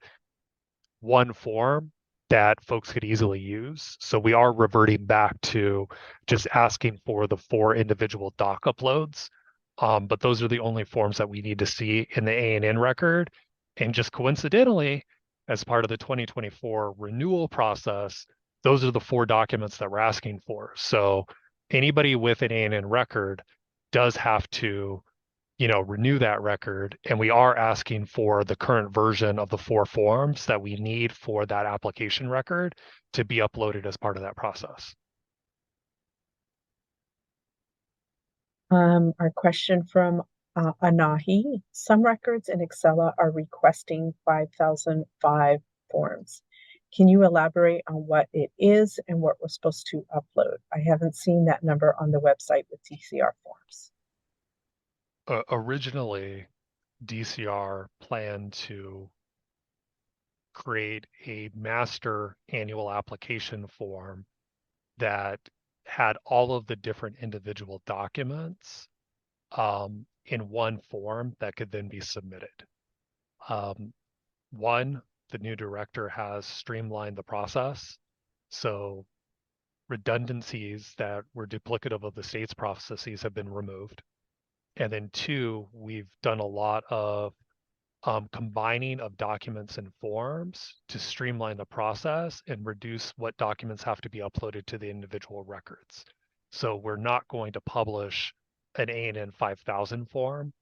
Speaker 1: one form that folks could easily use. So we are reverting back to just asking for the 4 individual doc uploads. But those are the only forms that we need to see in the ANN record. And just coincidentally, as part of the 2024 renewal process, those are the 4 documents that we're asking for. So anybody with an ANN record does have to renew that record. And we are asking for the current version of the 4 forms that we need for that application record to be uploaded as part of that process.
Speaker 2: Our question from Anahi. Some records in Excel are requesting 5005 forms. Can you elaborate on what it is and what we're supposed to upload? I haven't seen that number on the website with DCR forms.
Speaker 1: Originally, DCR planned to create a master annual application form that had all of the different individual documents in one form that could then be submitted. One, the new director has streamlined the process. So redundancies that were duplicative of the state's processes have been removed. And then 2, we've done a lot of combining of documents and forms to streamline the process and reduce what documents have to be uploaded to the individual records. So we're not going to publish an ANN 5000 form.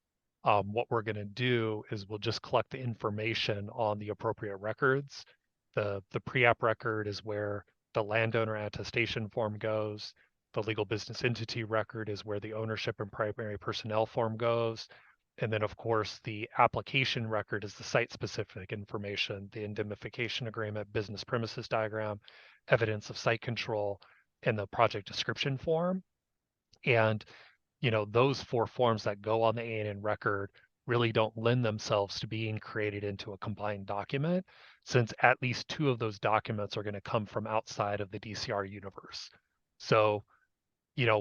Speaker 1: What we're going to do is we'll just collect the information on the appropriate records. The pre-app record is where the landowner attestation form goes. The legal business entity record is where the ownership and primary personnel form goes. And then, of course, the application record is the site-specific information, the indemnification agreement, business premises diagram, evidence of site control, and the project description form. And those 4 forms that go on the ANN record really don't lend themselves to being created into a combined document, since at least 2 of those documents are going to come from outside of the DCR universe. So,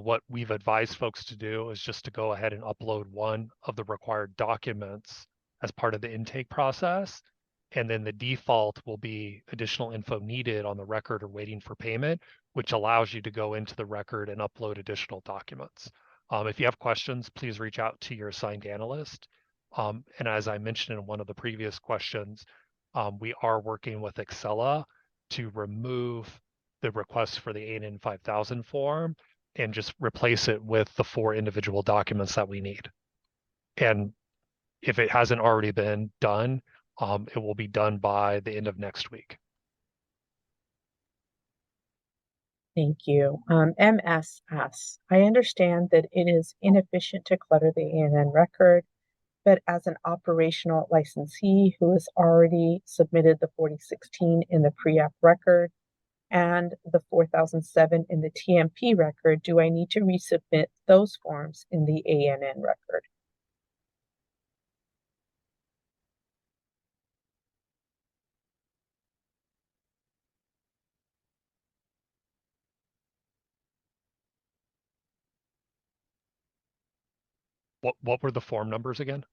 Speaker 1: what we've advised folks to do is just to go ahead and upload one of the required documents as part of the intake process. And then the default will be additional info needed on the record or waiting for payment, which allows you to go into the record and upload additional documents. If you have questions, please reach out to your assigned analyst. And as I mentioned in one of the previous questions, we are working with Excella to remove the request for the ANN 5000 form and just replace it with the 4 individual documents that we need. And if it hasn't already been done, it will be done by the end of next week.
Speaker 2: Thank you. MS asks, I understand that it is inefficient to clutter the ANN record, but as an operational licensee who has already submitted the 4016 in the pre-app record and the 4007 in the TMP record, do I need to resubmit those forms in the ANN record?
Speaker 1: What were the form numbers again?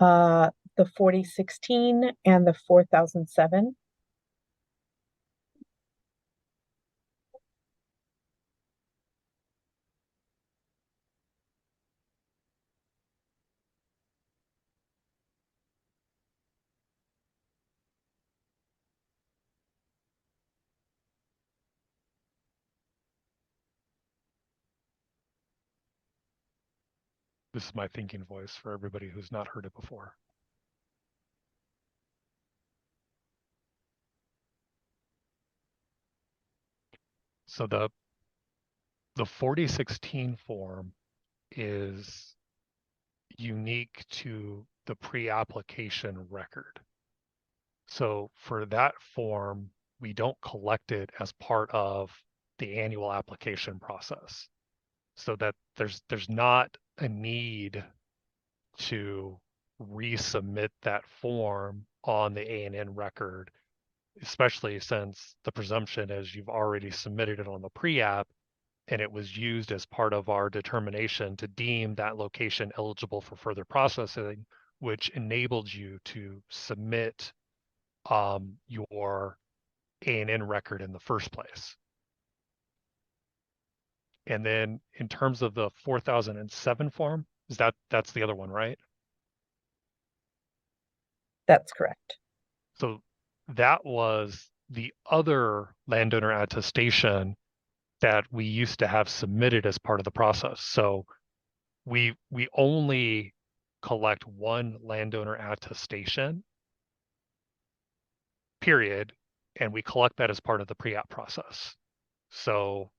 Speaker 2: The 4016 and the 4007.
Speaker 1: This is my thinking voice for everybody who's not heard it before. So the 4016 form is unique to the pre-application record. So for that form, we don't collect it as part of the annual application process. So that there's not a need to resubmit that form on the ANN record, especially since the presumption is you've already submitted it on the pre-app and it was used as part of our determination to deem that location eligible for further processing, which enabled you to submit your A&N record in the first place. And then in terms of the 4007 form, that's the other one, right?
Speaker 2: That's correct.
Speaker 1: So that was the other landowner attestation that we used to have submitted as part of the process. So we only collect one landowner attestation, period, and we collect that as part of the pre-app process. So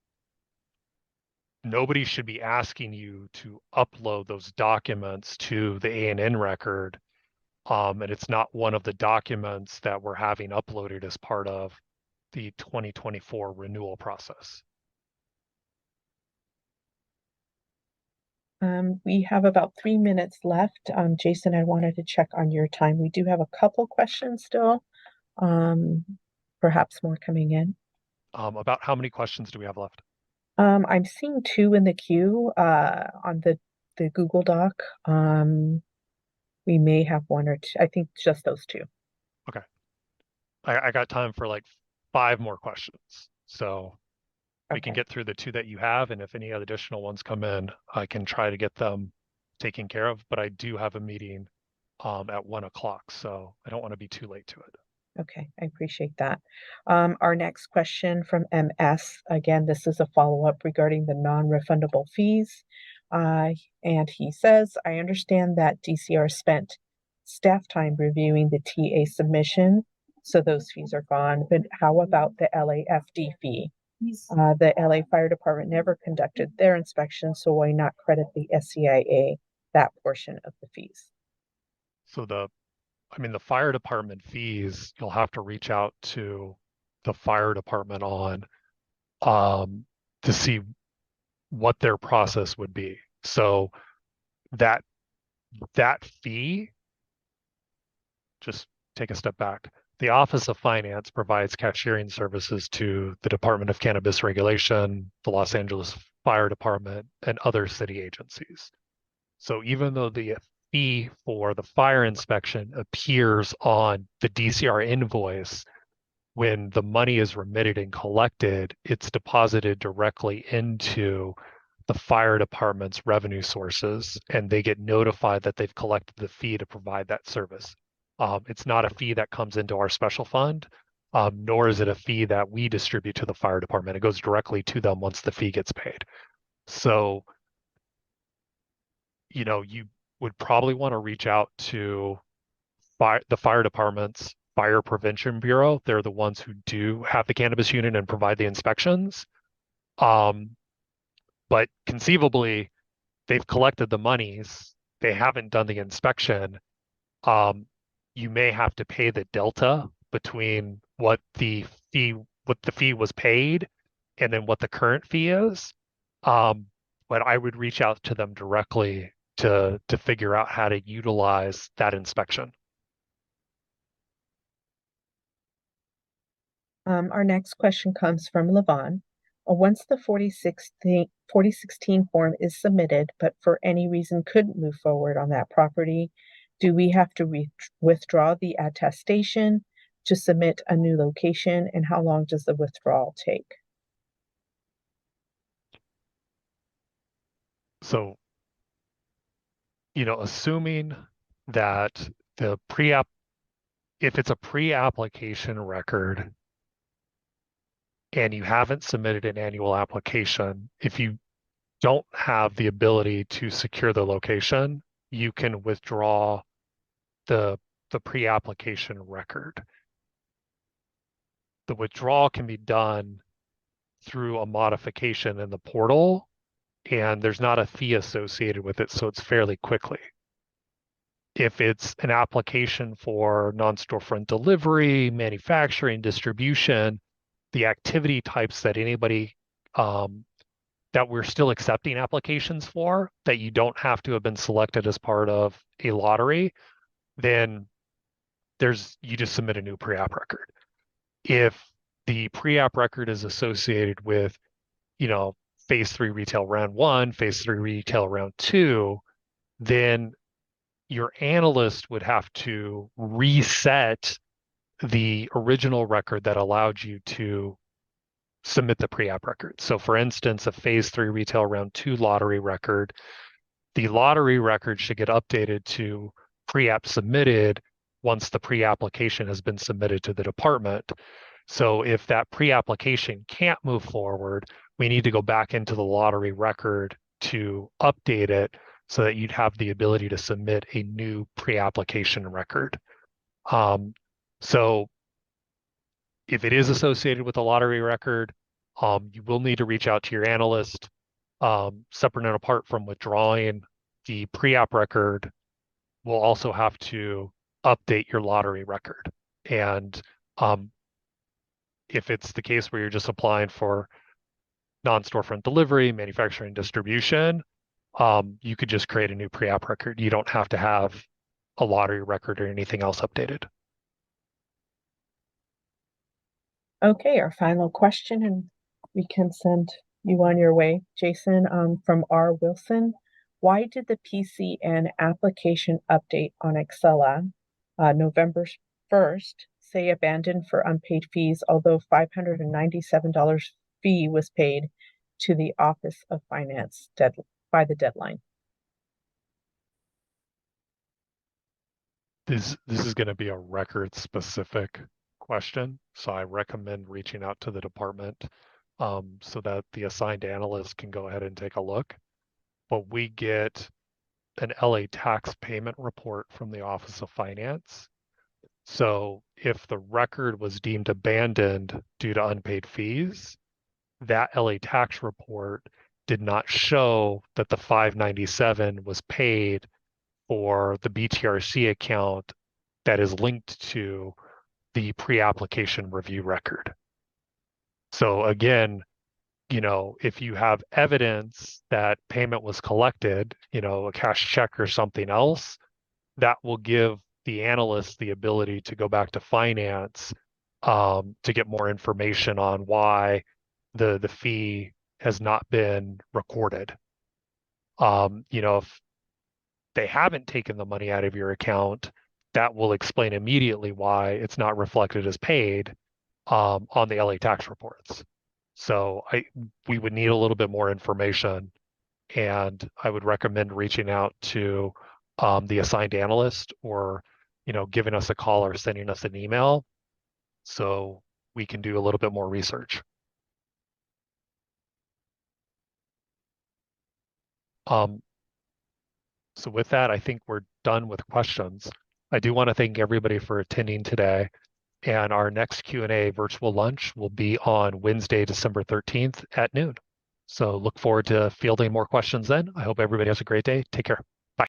Speaker 1: nobody should be asking you to upload those documents to the A&N record, and it's not one of the documents that we're having uploaded as part of the 2024 renewal process.
Speaker 2: We have about 3 minutes left. Jason, I wanted to check on your time. We do have a couple questions still, perhaps more coming in.
Speaker 1: About how many questions do we have left?
Speaker 2: I'm seeing two in the queue on the Google Doc. We may have one or two. I think just those two.
Speaker 1: Okay. I got time for like 5 more questions. So we can
Speaker 2: Okay.
Speaker 1: get through the 2 that you have, and if any additional ones come in, I can try to get them taken care of. But I do have a meeting at 1 o'clock, so I don't want to be too late to it.
Speaker 2: Okay, I appreciate that. Our next question from MS. Again, this is a follow-up regarding the non-refundable fees. And he says, I understand that DCR spent staff time reviewing the TA submission, so those fees are gone. But how about the LAFD fee? The LA Fire Department never conducted their inspection, so why not credit the SCIA that portion of the fees?
Speaker 1: So the fire department fees, you'll have to reach out to the fire department on to see what their process would be. So that fee, just take a step back. The Office of Finance provides cashiering services to the Department of Cannabis Regulation, the Los Angeles Fire Department, and other city agencies. So even though the fee for the fire inspection appears on the DCR invoice, when the money is remitted and collected, it's deposited directly into the fire department's revenue sources, and they get notified that they've collected the fee to provide that service. It's not a fee that comes into our special fund, nor is it a fee that we distribute to the fire department. It goes directly to them once the fee gets paid. So, you would probably want to reach out to the fire department's fire prevention bureau. They're the ones who do have the cannabis unit and provide the inspections. But conceivably, they've collected the monies, they haven't done the inspection. You may have to pay the delta between what the fee was paid and then what the current fee is. But I would reach out to them directly to figure out how to utilize that inspection.
Speaker 2: Our next question comes from Levon. Once the 4016 form is submitted, but for any reason couldn't move forward on that property, do we have to withdraw the attestation to submit a new location, and how long does the withdrawal take?
Speaker 1: So, assuming that if it's a pre-application record and you haven't submitted an annual application, if you don't have the ability to secure the location, you can withdraw the pre-application record. The withdrawal can be done through a modification in the portal, and there's not a fee associated with it, so it's fairly quickly. If it's an application for non-storefront delivery, manufacturing, distribution, the activity types that anybody that we're still accepting applications for, that you don't have to have been selected as part of a lottery, then you just submit a new pre-app record. If the pre-app record is associated with, phase 3 retail round 1, phase 3 retail round 2, then your analyst would have to reset the original record that allowed you to submit the pre-app record. So for instance, a phase 3 retail round 2 lottery record, the lottery record should get updated to pre-app submitted once the pre-application has been submitted to the department. So if that pre-application can't move forward, we need to go back into the lottery record to update it so that you'd have the ability to submit a new pre-application record. So if it is associated with a lottery record, you will need to reach out to your analyst. Separate and apart from withdrawing the pre-app record, we'll also have to update your lottery record. And if it's the case where you're just applying for non-storefront delivery, manufacturing, distribution, you could just create a new pre-app record. You don't have to have a lottery record or anything else updated.
Speaker 2: Okay, our final question, and we can send you on your way, Jason, from R. Wilson. Why did the PCN application update on Excella November 1st say abandoned for unpaid fees, although $597 fee was paid to the Office of Finance by the deadline?
Speaker 1: This is going to be a record specific question, so I recommend reaching out to the department so that the assigned analyst can go ahead and take a look. But we get an LA tax payment report from the Office of Finance. So if the record was deemed abandoned due to unpaid fees, that LA tax report did not show that the $597 was paid for the BTRC account that is linked to the pre-application review record. So again, if you have evidence that payment was collected, a cash check or something else, that will give the analyst the ability to go back to finance to get more information on why the fee has not been recorded. If they haven't taken the money out of your account, that will explain immediately why it's not reflected as paid on the LA tax reports. So we would need a little bit more information, and I would recommend reaching out to the assigned analyst, or giving us a call or sending us an email so we can do a little bit more research. So with that, I think we're done with questions. I do want to thank everybody for attending today. And our next Q&A virtual lunch will be on Wednesday, December 13th at noon. So look forward to fielding more questions then. I hope everybody has a great day. Take care.